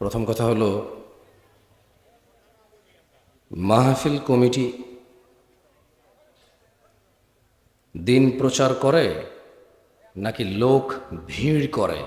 প্রথম কথা হলো, মাহফিল কমিটি দিন প্রচার করে নাকি লোক ভিড় করে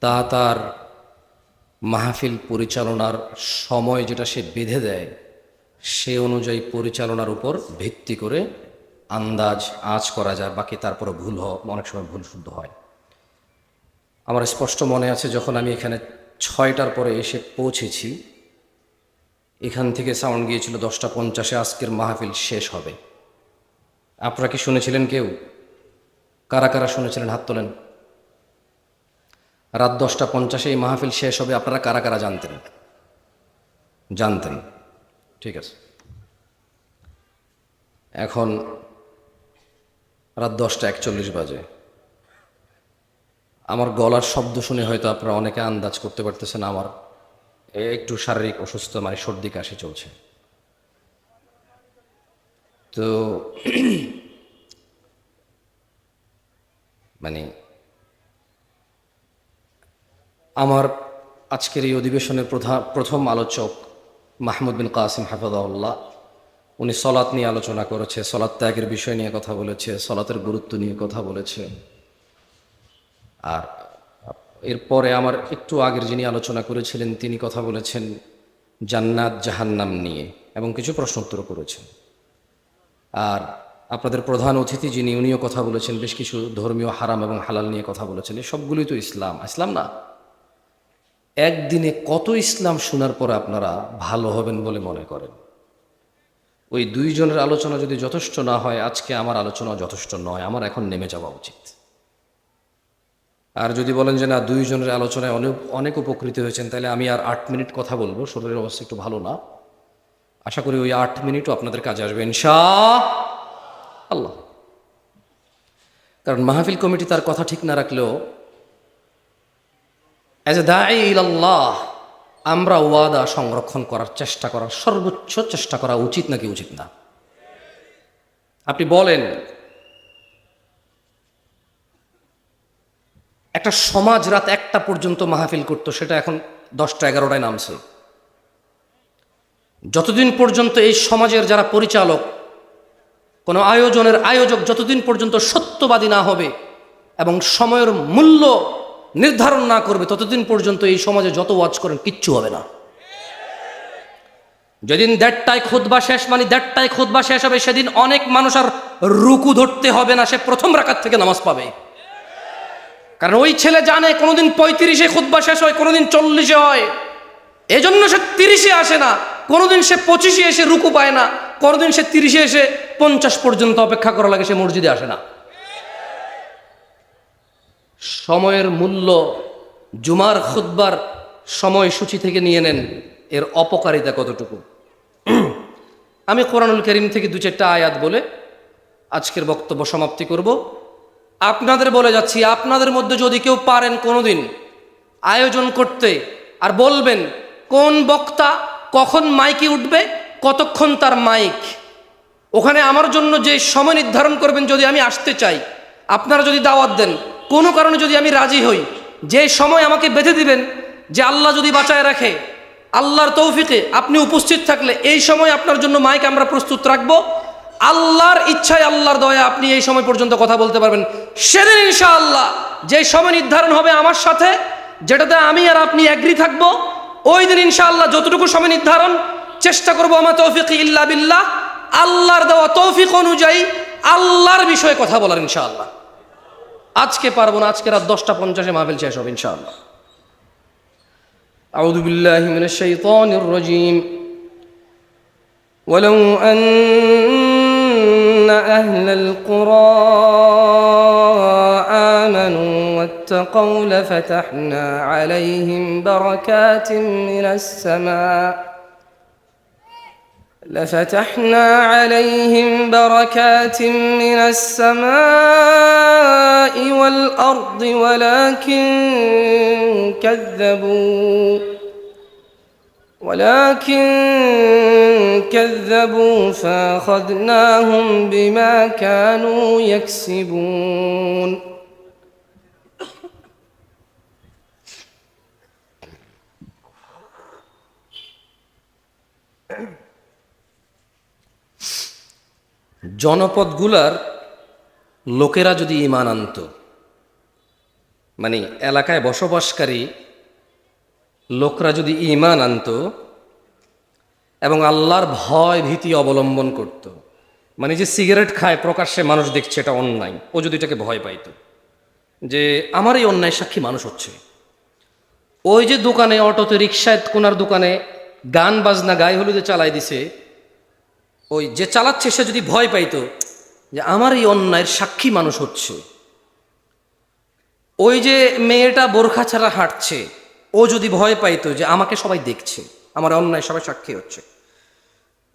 তা তার মাহফিল পরিচালনার সময় যেটা সে বেঁধে দেয় সে অনুযায়ী পরিচালনার উপর ভিত্তি করে আন্দাজ আঁচ করা যায়। বাকি তারপরে ভুল অনেক সময় ভুল শুদ্ধ হয়। আমার স্পষ্ট মনে আছে, যখন আমি এখানে 6টার পরে এসে পৌঁছেছি, এখান থেকে সাউন্ড গিয়েছিল 10টা 50-এ আজকের মাহফিল শেষ হবে। আপনারা কি শুনেছিলেন? কেউ কারা কারা শুনেছিলেন হাত তোলেন। রাত 10টা 50-এ এই মাহফিল শেষ হবে, আপনারা কারা কারা জানতেন? জানতেন, ঠিক আছে। এখন রাত 10টা 41 বাজে। আমার গলার শব্দ শুনে হয়তো আপনারা অনেকে আন্দাজ করতে পারতেছেন আমার একটু শারীরিক অসুস্থ, মানে সর্দি কাশি চলছে। তো মানে আমার আজকের এই অধিবেশনের প্রথম আলোচক মাহমুদ বিন কাসিম হাফিজাহুল্লাহ, উনি সলাত নিয়ে আলোচনা করেছে, সলাত ত্যাগের বিষয় নিয়ে কথা বলেছে, সলাতের গুরুত্ব নিয়ে কথা বলেছে। আর এরপরে আমার একটু আগের যিনি আলোচনা করেছিলেন তিনি কথা বলেছেন জান্নাত জাহান্নাম নিয়ে এবং কিছু প্রশ্ন উত্তর করেছেন। আর আপনাদের প্রধান অতিথি যিনি, উনিও কথা বলেছেন, বেশ কিছু ধর্মীয় হারাম এবং হালাল নিয়ে কথা বলেছেন। এই সবগুলোই তো ইসলাম। ইসলাম না? একদিনে কত ইসলাম শোনার পরে আপনারা ভালো হবেন বলে মনে করেন? ওই দুইজনের আলোচনা যদি যথেষ্ট না হয়, আজকে আমার আলোচনা যথেষ্ট নয়, আমার এখন নেমে যাওয়া উচিত। আর যদি বলেন যে না, দুইজনের আলোচনায় অনেক উপকৃত হয়েছেন, তাহলে আমি আর 8 মিনিট কথা বলবো। শরীরের অবস্থা একটু ভালো না, আশা করি ওই 8 মিনিটও আপনাদের কাজে আসবে ইনশাআল্লাহ। কারণ মাহফিল কমিটি তার কথা ঠিক না রাখলেও অ্যাজ এ দাঈ ইলাল্লাহ আমরা ওয়াদা সংরক্ষণ করার চেষ্টা করার সর্বোচ্চ চেষ্টা করা উচিত নাকি উচিত না? আপনি বলেন, একটা সমাজ রাত 1টা পর্যন্ত মাহফিল করতো, সেটা এখন 10টা 11টায় নামছে। যতদিন পর্যন্ত এই সমাজের যারা পরিচালক, কোনো আয়োজনের আয়োজক যতদিন পর্যন্ত সত্যবাদী না হবে এবং সময়ের মূল্য নির্ধারণ না করবে, ততদিন পর্যন্ত এই সমাজে যত ওয়াজ করেন কিচ্ছু হবে না। যেদিন 1:30টায় খুতবা শেষ, মানে 1:30টায় খুতবা শেষ হবে, সেদিন অনেক মানুষ আর রুকু ধরতে হবে না, সে প্রথম রাকাত থেকে নামাজ পাবে। কারণ ওই ছেলে জানে কোনোদিন 35-এ খুতবা শেষ হয়, কোনোদিন 40-এ হয়, এজন্য সে 30-এ আসে না। কোনোদিন সে 25-এ এসে রুকু পায় না, কোনোদিন সে 30-এ এসে 50 পর্যন্ত অপেক্ষা করা লাগে, সে মসজিদে আসে না। সময়ের মূল্য জুমার খুতবার সময়সূচি থেকে নিয়ে নেন, এর অপকারিতা কতটুকু। আমি কোরআনুল কারীম থেকে 2-4টা আয়াত বলে আজকের বক্তব্য সমাপ্তি করব। আপনাদের বলে যাচ্ছি, আপনাদের মধ্যে যদি কেউ পারেন কোনোদিন আয়োজন করতে আর বলবেন কোন বক্তা কখন মাইকে উঠবে, কতক্ষণ তার মাইক, ওখানে আমার জন্য যে সময় নির্ধারণ করবেন, যদি আমি আসতে চাই, আপনারা যদি দাওয়াত দেন, কোনো কারণে যদি আমি রাজি হই, যে সময় আমাকে বেঁধে দিবেন, যে আল্লাহ যদি বাঁচায় রাখে, আল্লাহর তৌফিকে আপনি উপস্থিত থাকলে এই সময় আপনার জন্য মাইক আমরা প্রস্তুত রাখবো, আল্লাহর ইচ্ছায় আল্লাহর দয়া আপনি এই সময় পর্যন্ত কথা বলতে পারবেন। সেদিন ইনশাআল্লাহ যে সময় নির্ধারণ হবে আমার সাথে, যেটাতে আমি আর আপনি এগ্রি থাকবো, ওই দিন ইনশাআল্লাহ যতটুকু সময় নির্ধারণ চেষ্টা করবো, আমার তৌফিক ইল্লা বিল্লাহ, আল্লাহর দেওয়া তৌফিক অনুযায়ী আল্লাহর বিষয়ে কথা বলার ইনশাআল্লাহ। আজকে পারবো না, আজকে রাত 10টা 50-এ মাহফিল শেষ হবে ইনশাআল্লাহ। আউযু বিল্লাহি মিনাশ শাইতানির রাজীম। ওয়ালাউ আন্না আহলাল কুরা আমানু ওয়াত্তাকাউ লাফাতাহনা আলাইহিম বারাকাতিম মিনাস সামা لفتحنا عليهم بركات من السماء والأرض ولكن كذبوا فأخذناهم بما كانوا يكسبون. জনপদগুলার লোকেরা যদি ঈমান আনত, মানে এলাকায় বসবাসকারী লোকরা যদি ঈমান আনত এবং আল্লাহর ভয় ভীতি অবলম্বন করত, মানে যে সিগারেট খায় প্রকাশ্যে মানুষ দেখছে এটা অন্যায়, ও যদি এটাকে ভয় পাইত যে আমার এই অন্যায় সাক্ষী মানুষ হচ্ছে, ওই যে দোকানে অটোতে রিক্সায় কোনার দোকানে গান বাজনা গায়ে হলুদে চালাই দিছে, ওই যে চালাচ্ছে সে যদি ভয় পাইতো যে আমার এই অন্যায়ের সাক্ষী মানুষ হচ্ছে, ওই যে মেয়েটা বোরখা ছাড়া হাঁটছে ও যদি ভয় পাইতো যে আমাকে সবাই দেখছে, আমার অন্যায় সবাই সাক্ষী হচ্ছে,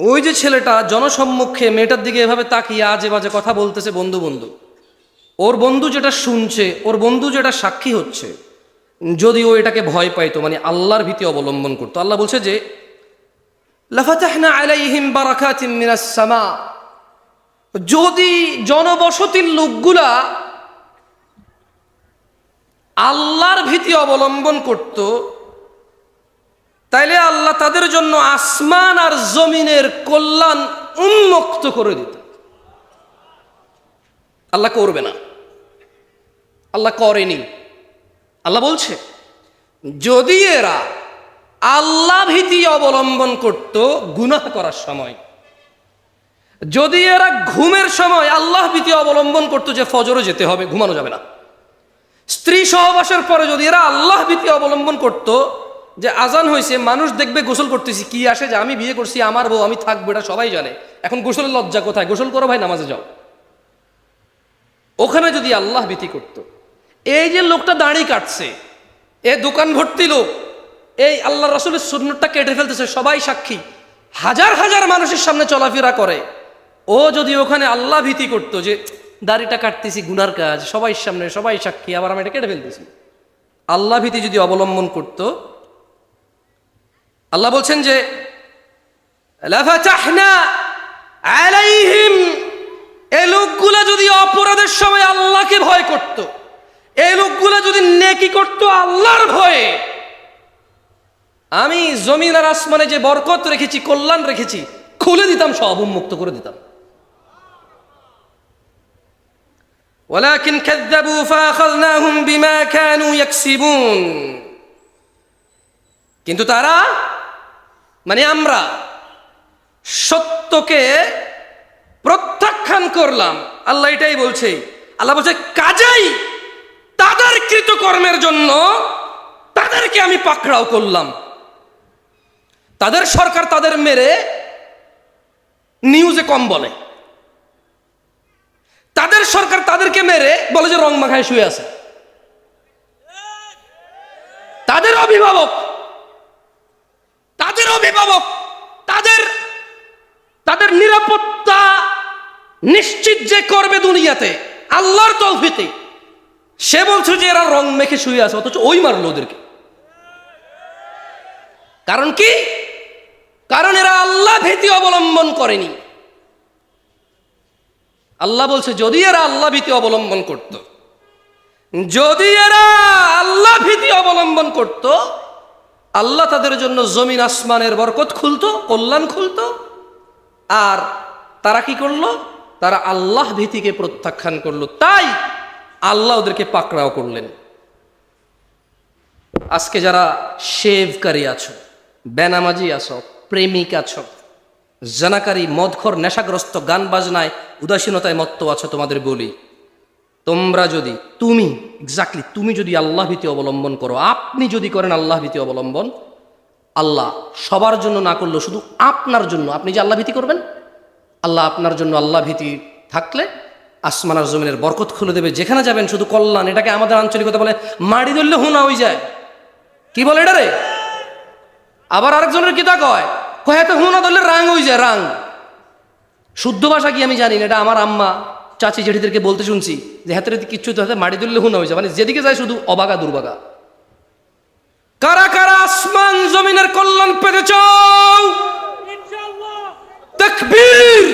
ওই যে ছেলেটা জনসম্মুখে মেয়েটার দিকে এভাবে তাকিয়ে আজে বাজে কথা বলতেছে বন্ধু বন্ধু, ওর বন্ধু যেটা শুনছে, ওর বন্ধু যেটা সাক্ষী হচ্ছে, যদি ও এটাকে ভয় পাইতো, মানে আল্লাহর ভীতি অবলম্বন করতো, আল্লাহ বলছে যে লাফাতাহনা আলাইহিম বারাকাতিম মিনাস সামা, যদি জনবসতির লোকগুলা আল্লাহর ভীতি অবলম্বন করত, তাইলে আল্লাহ তাদের জন্য আসমান আর জমিনের কল্যাণ উন্মুক্ত করে দিত। আল্লাহ করবে না, আল্লাহ করেনি। আল্লাহ বলছে যদি এরা আল্লাহ ভীতি অবলম্বন করত গুনাহ করার সময়, যদি এরা ঘুমের সময় আল্লাহ ভীতি অবলম্বন করত যে ফজরে যেতে হবে, ঘুমানো যাবে না, স্ত্রী সহবাসের পরে যদি এরা আল্লাহ ভীতি অবলম্বন করত যে আজান হয়েছে মানুষ দেখবে গোসল করতেছি, কি আসে যে আমি বিয়ে করছি আমার বউ আমি থাকবো এটা সবাই জানে, এখন গোসলের লজ্জা কোথায়, গোসল করো ভাই নামাজে যাও, ওখানে যদি আল্লাহ ভীতি করত, এই যে লোকটা দাড়ি কাটছে, এ দোকান ভর্তি লোক এই আল্লাহ রাসূলের সুন্নাতটা কেটে ফেলতেছে, সবাই সাক্ষী, হাজার হাজার মানুষের সামনে চলাফেরা করে, ও যদি ওখানে আল্লাহ ভীতি করতো যে দাড়িটা কাটতেছি গুনার কাজ, সবাই সামনে সবাই সাক্ষী, আবার আমি এটা কেটে ফেলতেছি, আল্লাহ ভীতি যদি অবলম্বন করত, আল্লাহ বলছেন যে লাফাতাহনা আলাইহিম, এই লোকগুলা যদি অপরাধের সময় আল্লাহকে ভয় করত, এই লোকগুলা যদি নেকি করত আল্লাহর ভয়ে, আমি জমিন আর আসমানে যে বরকত রেখেছি কল্যাণ রেখেছি খুলে দিতাম, সব উন্মুক্ত করে দিতাম। ওয়ালাকিন কাযযাবু ফাআখাযনাহুম বিমা কানু ইয়াকসিবুন, কিন্তু তারা মানে আমরা সত্যকে প্রত্যাখ্যান করলাম, আল্লাহ এটাই বলছে। আল্লাহ বলছে কাজেই তাদের কৃতকর্মের জন্য তাদেরকে আমি পাকড়াও করলাম। তাদের সরকার তাদের মেরে নিউজে কম বলে, তাদের সরকার তাদেরকে মেরে বলে যে রং মাখায় শুয়ে আছে, তাদের অভিভাবক তাদের নিরাপত্তা নিশ্চিত যে করবে দুনিয়াতে আল্লাহর তৌফিকে, সে বলছে যে এরা রং মেখে শুয়ে আছে, অথচ ওই মারলো ওদেরকে। কারণ কি? কারণ এরা আল্লাহ ভীতি অবলম্বন করেনি। আল্লাহ বলছে যদি এরা আল্লাহ ভীতি অবলম্বন করত, যদি এরা আল্লাহ ভীতি অবলম্বন করত, আল্লাহ তাদের জন্য জমিন আসমানের বরকত খুলতো, কল্যাণ খুলতো। আর তারা কি করলো? তারা আল্লাহ ভীতিকে প্রত্যাখ্যান করলো, তাই আল্লাহ ওদেরকে পাকড়াও করলেন। আজকে যারা শেভকারী আছো, বেনামাজি আছো, প্রেমিক আছো, জানাকারী, মদখোর, নেশাগ্রস্ত, গান বাজনায় উদাসীনতায় মত্ত আছো, তোমাদের বলি তোমরা যদি তুমি যদি আল্লাহ ভীতি অবলম্বন করো, আপনি যদি করেন আল্লাহ ভীতি অবলম্বন, আল্লাহ সবার জন্য না করলেও শুধু আপনার জন্য, আপনি যে আল্লাহ ভীতি করবেন, আল্লাহ আপনার জন্য আল্লাহ ভীতি থাকলে আসমান আর জমিনের বরকত খুলে দেবে, যেখানে যাবেন শুধু কল্যাণ। এটাকে আমাদের আঞ্চলিকতা বলে মাড়ি ধরলে হুনা হয়ে যায়। কি বলে এটা রে? আবার আরেকজনের কিতা কয় তো হুনা ধরলে রাং হয়ে যায়, রাং। শুদ্ধ ভাষা কি আমি জানি না, এটা আমার আম্মা চাচি জেঠিদেরকে বলতে শুনছি যে হাতের কিচ্ছু তো হাতে মাড়ি ধরলে হুনা হয়ে যায়, মানে যেদিকে যায় শুধু অবাগা দুর্বাগা। কারা কারা আসমান জমিনের কল্যাণ পেতে চাও? তাকবীর।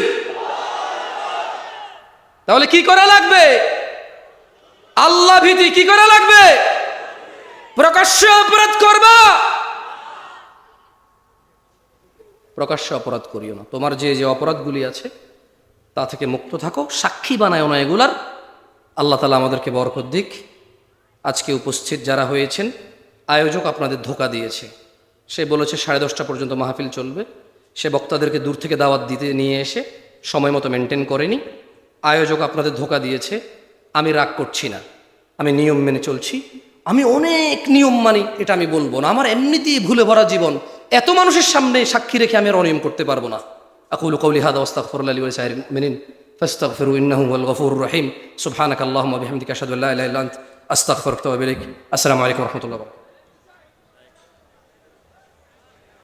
তাহলে কি করা লাগবে? আল্লাহ ভীতি। কি করা লাগবে? প্রকাশ্যে অপরাধ করবা, প্রকাশ্যে অপরাধ করিও না। তোমার যে যে অপরাধগুলি আছে তা থেকে মুক্ত থাকো, সাক্ষী বানায়ও না এগুলার। আল্লাহ তাআলা আমাদেরকে বরকত দিক। আজকে উপস্থিত যারা হয়েছেন, আয়োজক আপনাদের ধোঁকা দিয়েছে। সে বলেছে 10:30 পর্যন্ত মাহফিল চলবে। সে বক্তাদেরকে দূর থেকে দাওয়াত দিতে নিয়ে এসে সময় মতো মেনটেন করেনি। আয়োজক আপনাদের ধোঁকা দিয়েছে। আমি রাগ করছি না, আমি নিয়ম মেনে চলছি। আমি অনেক নিয়ম মানি, এটা আমি বলবো না। আমার এমনিতেই ভুলে ভরা জীবন, এত মানুষের সামনে সাক্ষী রেখে আমি আর অনিয়ম করতে পারবো না। আকুলু কওলি হাযা ওয়াস্তাগফিরুল্লাহ লি ওয়া লিসাইরিল মুমিনিন ফাস্তাগফিরু ইন্নাহু হুয়াল গফুরুর রহিম। সুবহানাকা আল্লাহুম্মা ওয়া বিহামদিকা আশহাদু আল্লা ইলাহা ইল্লা আনতা আস্তাগফিরুকা ওয়া আতুবু ইলাইক। আসসালামু আলাইকুম ওয়া রাহমাতুল্লাহি ওয়া বারাকাতুহু।